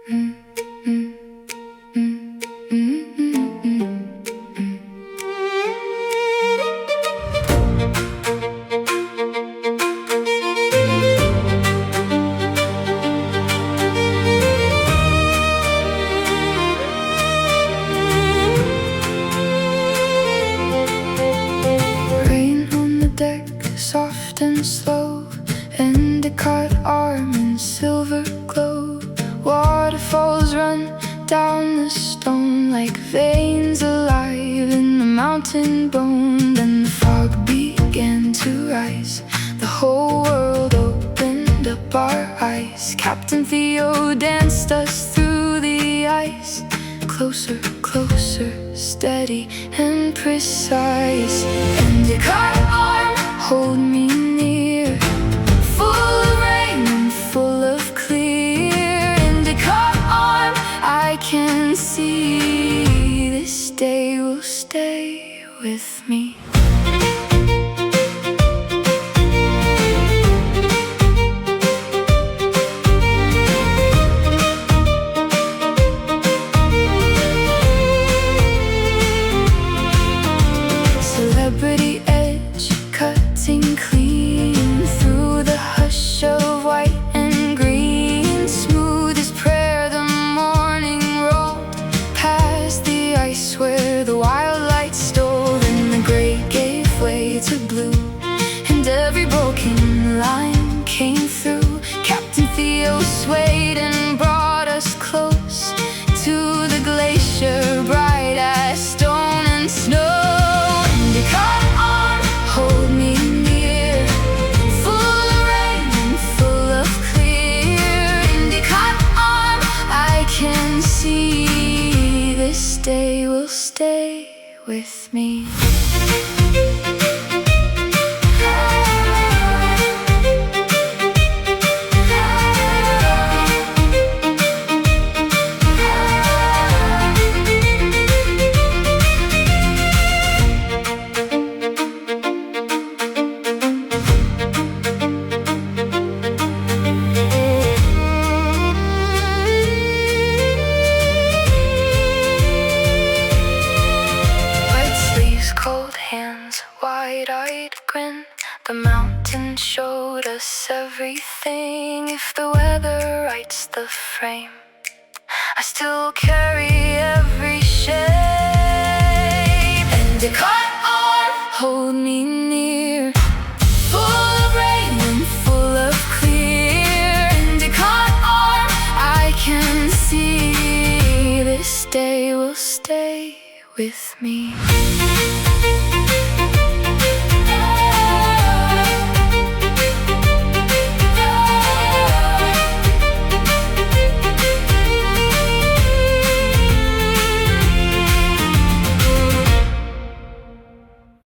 Rain on the deck, soft and slow. Endicott Arm in silver glow. Waterfalls run down the stone like veins alive in the mountain bone. Then the fog began to rise. The whole world opened up our eyes. Captain Theo danced us through the ice. Closer, closer, steady and precise. Endicott Arm, hold me near. Full of rain and full of clear. Endicott Arm, I can see this day will stay with me. Celebrity edge, cutting clean through the hush of white and green. Smooth as prayer, the morning rolled past the ice where the wild light stole. And the gray gave way to blue, and every broken line came through. Captain Theo swayed and brought us close to the glacier, bright as stone and snow. Endicott Arm, hold me near. Full of rain and full of clear. Endicott Arm, I can see this day will stay with me. Cold hands, wide-eyed grin. The mountain showed us everything. If the weather writes the frame, I still carry every shape. Endicott Arm, hold me near. Full of rain and full of clear. Endicott Arm, I can see this day will stay with me.